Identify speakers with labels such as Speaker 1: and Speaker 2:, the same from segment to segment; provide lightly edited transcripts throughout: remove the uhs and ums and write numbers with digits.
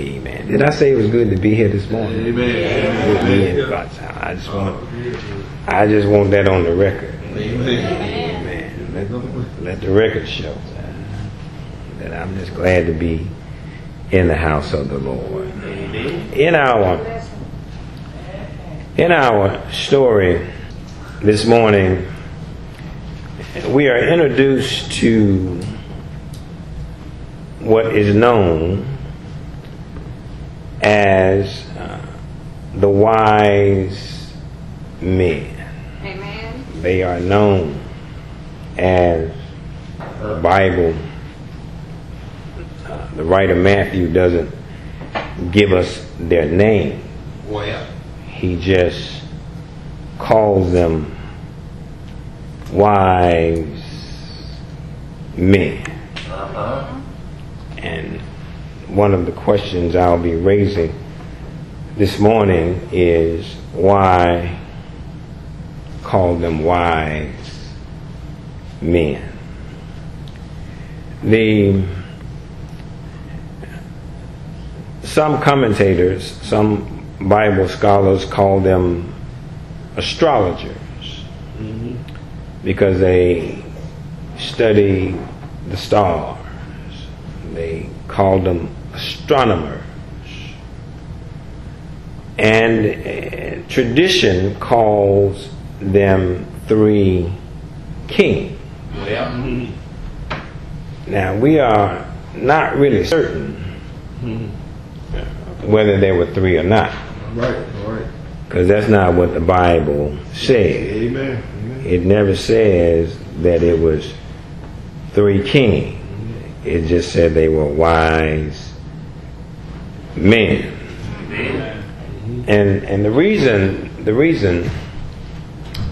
Speaker 1: Amen. Did I say it was good to be here this morning?
Speaker 2: Amen.
Speaker 1: I just want that on the record.
Speaker 2: Amen.
Speaker 1: Let the record show that I'm just glad to be in the house of the Lord. In our story this morning, we are introduced to what is known as the wise men.
Speaker 3: Amen.
Speaker 1: They are known as the Bible. The writer Matthew doesn't give us their name.
Speaker 2: Well,
Speaker 1: He just calls them wise men. And one of the questions I'll be raising this morning is why call them wise men? Some commentators, some Bible scholars call them astrologers because they study the stars. They call them astronomers. And tradition calls them three kings.
Speaker 2: well,
Speaker 1: Now, we are not really certain whether there were three or not,
Speaker 2: right.
Speaker 1: because that's not what the Bible says.
Speaker 2: Amen.
Speaker 1: It never says that it was three kings. It just said they were wise men. And the reason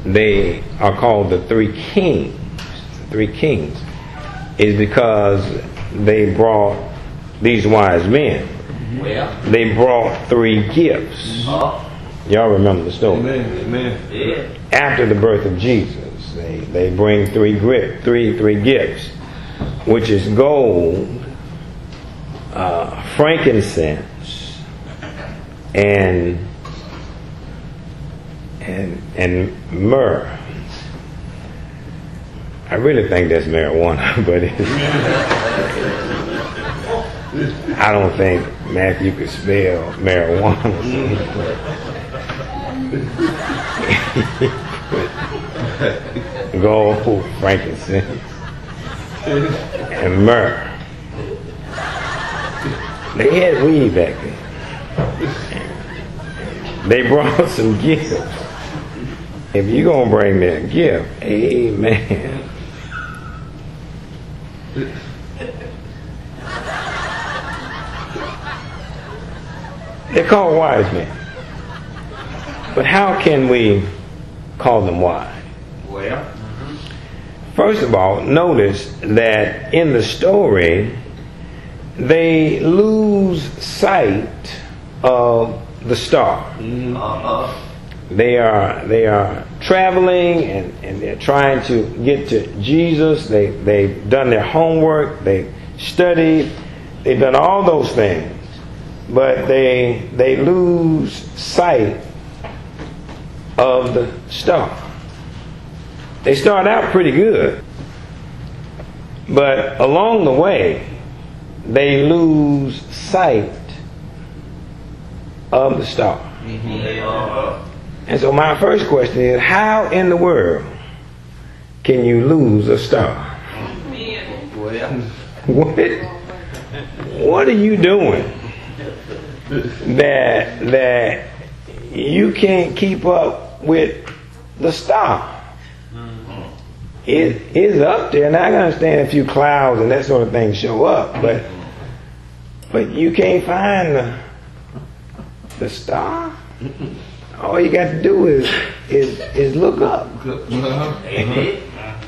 Speaker 1: they are called the three kings is because they brought, these wise men,
Speaker 2: Well,
Speaker 1: they brought three gifts. Y'all remember the story.
Speaker 2: amen. Yeah.
Speaker 1: After the birth of Jesus, they bring three gifts, which is gold, frankincense, and myrrh. I really think that's marijuana, but I don't think Matthew could spell marijuana. Gold, frankincense, and myrrh. They had weed back then. They brought some gifts. If you're going to bring me a gift, amen. They're called wise men. But how can we call them wise?
Speaker 2: Well,
Speaker 1: First of all, notice that in the story, they lose sight of the star. They are traveling and they're trying to get to Jesus. They've done their homework. They've studied. They've done all those things. But they lose sight of the star. They start out pretty good, but along the way, they lose sight of the star. And so my first question is, how in the world can you lose a star?
Speaker 2: well,
Speaker 1: What are you doing that you can't keep up with the star? It is up there, and I can understand a few clouds and that sort of thing show up, but you can't find the star. All you got to do is look up. You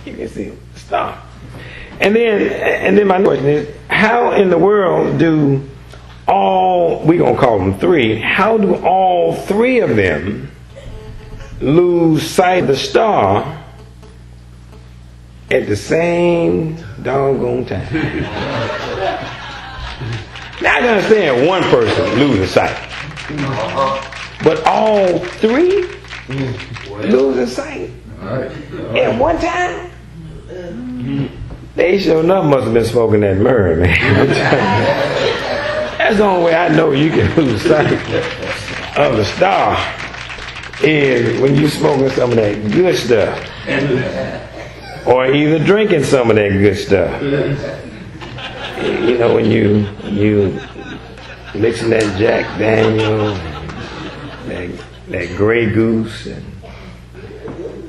Speaker 1: can see the star. And then my question is, how in the world do we're gonna call them three, how do all three of them lose sight of the star at the same doggone time? Now I can understand one person losing sight. But all three losing sight at one time? They sure enough must have been smoking that myrrh, man. That's the only way I know you can lose sight of the star is when you smoking some of that good stuff. Or either drinking some of that good stuff. You know, when you mixing that Jack Daniel, that Grey Goose,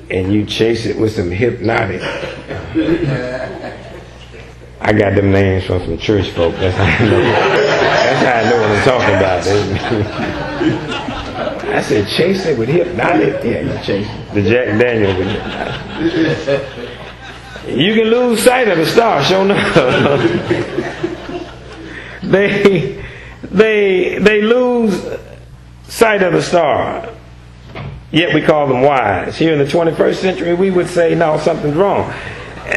Speaker 1: and you chase it with some Hypnotic. I got them names from some church folk. That's how I know. That's how I know what I'm talking about. I said, chase it with Hypnotic. Yeah, you chase the Jack Daniel with Hypnotic. You can lose sight of the star, sure enough. They lose sight of the star. Yet we call them wise. Here in the 21st century, we would say, no, something's wrong.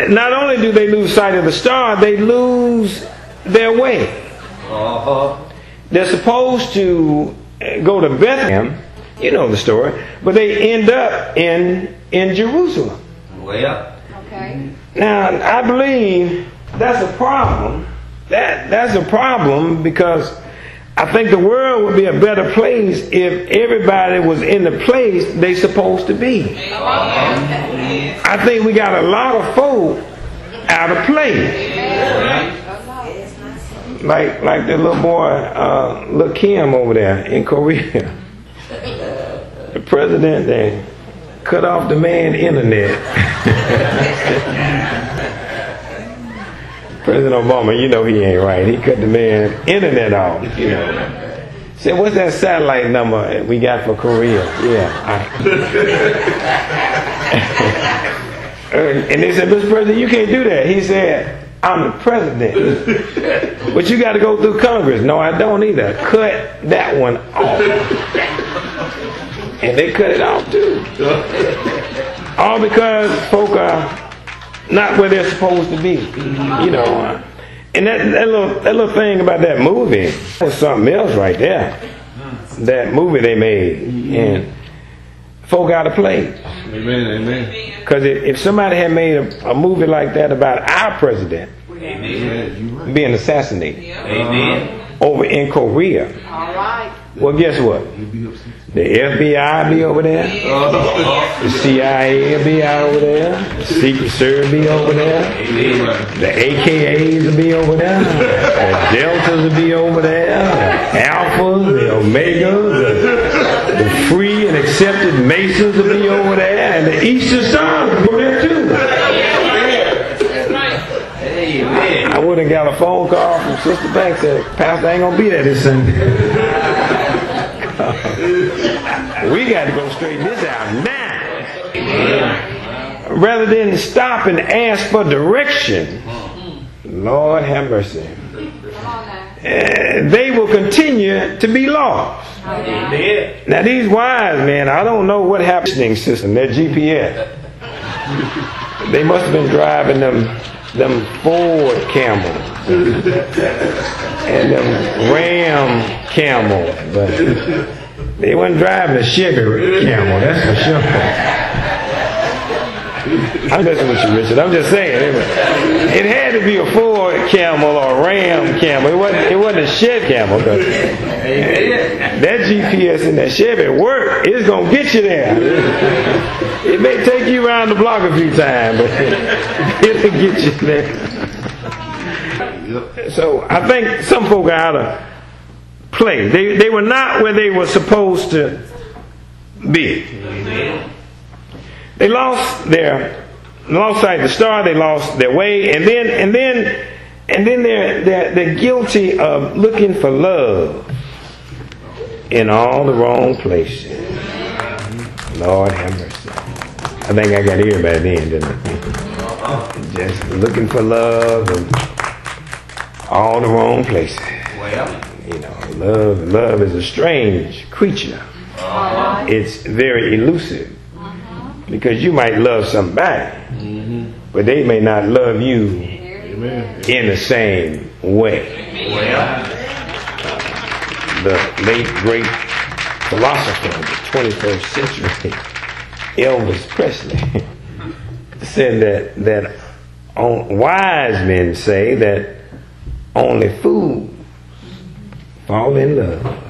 Speaker 1: Not only do they lose sight of the star, they lose their way. They're supposed to go to Bethlehem, you know the story, but they end up in Jerusalem.
Speaker 2: Well.
Speaker 3: Okay.
Speaker 1: Now, I believe that's a problem. That's a problem because I think the world would be a better place if everybody was in the place they're supposed to be. I think we got a lot of folk out of place. Like the little boy, little Kim over there in Korea. The president, they cut off the man internet. President Obama, you know he ain't right. He cut the man internet off, you know. Said, what's that satellite number we got for Korea? Yeah. And they said, Mr. President, you can't do that. He said, I'm the president. But you got to go through Congress. No, I don't either. Cut that one off. And they cut it off too. All because folk are not where they're supposed to be, you know. And that little thing about that movie was something else right there. That movie they made, and folk out of place.
Speaker 2: Amen, amen.
Speaker 1: Because if somebody had made a movie like that about our president being assassinated over in Korea,
Speaker 3: All right.
Speaker 1: well, guess what? The FBI be over there. The CIA will be out over there. The Secret Service will be over there. The AKAs will be over there. The Deltas will be over there. The Alphas, the Omegas, the free and accepted Masons will be over there. And the Eastern Stars will be over there too. I would have got a phone call from Sister Banks that Pastor ain't going to be there this Sunday. We got to go straighten this out now. Rather than stop and ask for direction, Lord have mercy, they will continue to be lost. Now these wise men, I don't know what happening system, their GPS. They must have been driving them Ford Camels and them Ram Camels, but they wasn't driving a Chevy Camel, that's for sure. I'm messing with you, Richard. I'm just saying. It had to be a Ford Camel or a Ram Camel. It wasn't a Chevy Camel. That GPS in that Chevy work. It's going to get you there. It may take you around the block a few times, but it'll get you there. So I think some folk are out of place. They were not where they were supposed to be. They lost sight of the star. They lost their way, and then they're guilty of looking for love in all the wrong places. Lord have mercy. I think I got everybody then, didn't I? Just looking for love in all the wrong places. You know, love is a strange creature. It's very elusive. Because you might love somebody, but they may not love you in the same way. the late great philosopher of the 21st century, Elvis Presley, said that wise men say that only fools fall in love.